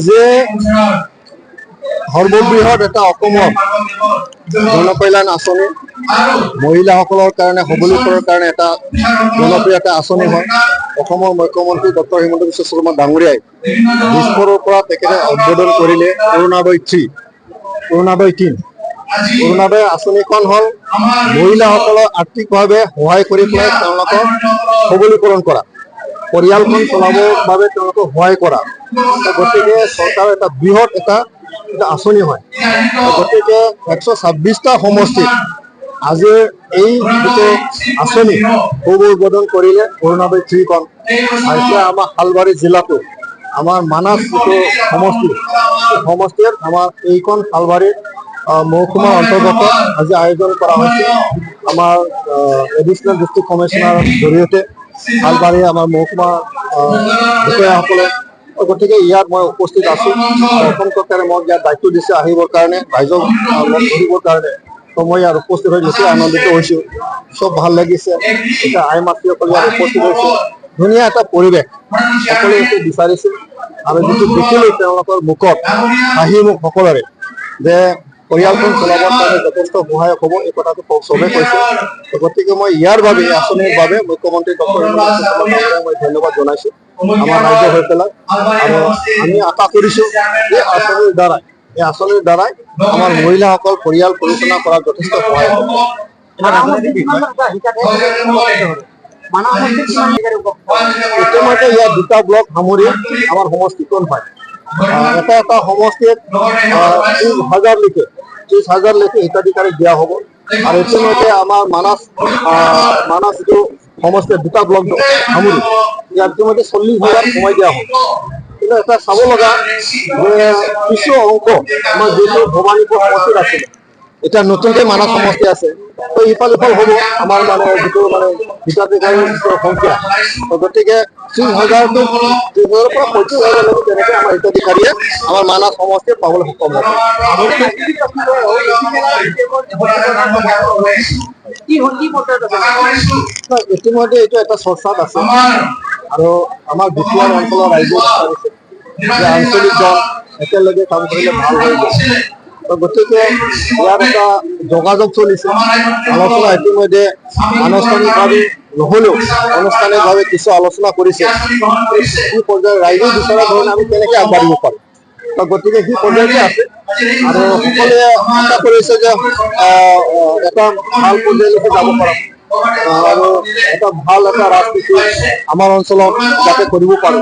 যে সৰ্ববৃহৎ এটা অসমৰ জনকল্যাণ আঁচনি মহিলাসকলৰ কাৰণে সবলীকৰণৰ কাৰণে এটা জনপ্ৰিয় এটা আঁচনি হয়। অসমৰ মুখ্যমন্ত্ৰী ডক্টৰ হিমন্ত বিশ্ব শৰ্মা ডাঙৰীয়াই দিছপুৰৰ পৰা তেখেতে উদ্বোধন কৰিলে অৰুণোদয় 3 অৰুণোদয় আঁচনিখন হ'ল মহিলাসকলক আৰ্থিকভাৱে সহায় কৰি পেলাই তেওঁলোকক সবলীকৰণ কৰা, পৰিয়ালখন চলাবৰ বাবে তেওঁলোকক সহায় কৰা। গতিকে চৰকাৰৰ এটা বৃহৎ এটা আঁচনি হয়। গতিকে 126টা সমষ্টিত আজিৰ এই যিটো আঁচনি শুভ উদ্বোধন কৰিলে অৰুণোদয় 3খন। এতিয়া আমাৰ শালবাৰী জিলাতো আমাৰ মানাস যিটো সমষ্টিত আমাৰ এইখন শালবাৰী মহকুমাৰ অন্তৰ্গত আজি আয়োজন কৰা হৈছে। আমাৰ এডিশ্যনেল ডিষ্ট্ৰিক্ট কমিশ্যনাৰৰ জৰিয়তে শালবাৰী আমাৰ মহকুমা বিষয়াসকলে, গতিকে ইয়াত মই উপস্থিত আছো। অসম চৰকাৰে মোক ইয়াত দায়িত্ব দিছে আহিবৰ কাৰণে, ৰাইজক লগ ধৰিবৰ কাৰণে। মই ইয়াত উপস্থিত হৈ নিশ্চয় আনন্দিত হৈছোঁ, চব ভাল লাগিছে। এতিয়া আই মাতৃসকল ইয়াত উপস্থিত হৈছে, ধুনীয়া এটা পৰিৱেশ সকলোৱে এইটো বিচাৰিছিল। আৰু যিটো দেখিলোঁ তেওঁলোকৰ মুখত হাঁহি মুখ সকলোৰে, যে পৰিয়ালখন চলাবৰ কাৰণে যথেষ্ট সহায়ক হ'ব, এই কথাটো চবেই কৈছে। গতিকে মই ইয়াৰ বাবে এই আঁচনিৰ বাবে মুখ্যমন্ত্ৰী ডক্টৰ হিমন্ত বিশ্ব শৰ্মা ডাঙৰীয়াক মই ধন্যবাদ জনাইছোঁ আমাৰ ৰাইজ হৈ পেলাই। আৰু আমি আশা কৰিছোঁ এই আঁচনিৰ দ্বাৰাই আমাৰ মহিলাসকল পৰিয়াল পৰিচালনা কৰাত যথেষ্ট সহায় হ'ব। ইতিমধ্যে ইয়াত 2টা ব্লক সামৰি আমাৰ সমষ্টিখন পায়। এটা সমষ্টিত 30,000লৈকে হিতাধিকাৰীক দিয়া হ'ব। আৰু ইতিমধ্যে আমাৰ মানাস যিটো সমষ্টিত 2টা ব্লক সামৰি ইয়াত ইতিমধ্যে 40,000 সোমাই দিয়া হ'ব। কিন্তু এটা চাব লগা যে কিছু অংশ আমাৰ যিটো ভৱানীপুৰ সমষ্টিত আছিলে, এতিয়া নতুনকৈ মানাস সমষ্টি আছে, তো ইফাল হ'ব আমাৰ যিটো হিতাধিকাৰীৰ সংখ্যা। গতিকে 30,000টো 30,000ৰ পৰা 35,000লৈকে তেনেকৈ আমাৰ হিতাধিকাৰীয়ে আমাৰ মানাস সমষ্টিত পাবলৈ সক্ষম হ'ব। ইতিমধ্যে এইটো এটা চৰ্চাত আছে আৰু আমাৰ বিপিআৰ অঞ্চলৰ ৰাইজে বিচাৰিছে যে আঞ্চলিক দল একেলগে কাম কৰিলে ভাল হৈ যায়। গতিকে ইয়াত এটা যোগাযোগ চলিছে, আলোচনা ইতিমধ্যে আনুষ্ঠানিকভাৱে নহ'লেও আনুষ্ঠানিকভাৱে কিছু আলোচনা কৰিছে। এই পৰ্যায়ত ৰাইজে বিচৰা ধৰণে আমি কেনেকৈ আগবাঢ়িব পাৰোঁ, গতিকে সেই পৰ্যায়তে আছে। আৰু সকলোৱে আশা কৰিছে যে এটা ভাল পৰ্যায়লৈকে যাব পাৰোঁ আৰু এটা ভাল এটা ৰাজনীতি আমাৰ অঞ্চলত যাতে কৰিব পাৰোঁ।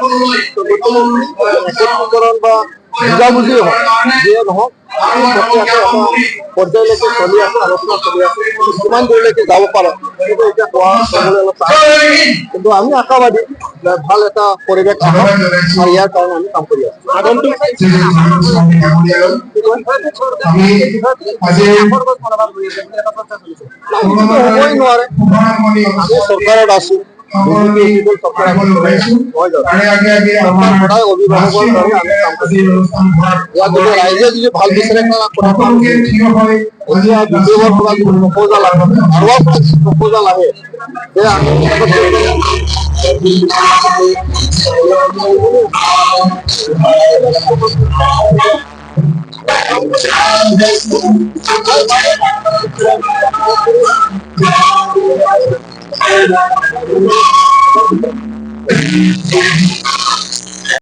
একত্ৰীকৰণ বা বুজাবুজি হওক, যিয়ে নহওক প্ৰক্ৰিয়াটো এটা পৰ্যায়লৈকে চলি আছে, আলোচনা চলি আছে। কিমান দূৰলৈকে যাব পাৰোঁ কিন্তু এতিয়া কোৱা ক'বলৈ অলপ টান, কিন্তু আমি আশাবাদী যে ভাল এটা পৰিৱেশ আহক আৰু ইয়াৰ কাৰণে আমি কাম কৰি আছোঁ। আগন্তুক হ'বই নোৱাৰে, আমি চৰকাৰত আছোঁ, অভিভাৱকৰ দৰে আমি কাম কৰি ইয়াত যদি ৰাইজে যদি ভাল বিচাৰে এতিয়া বিদেশৰ পৰা যদি প্ৰপ'জাল আহে যে আমি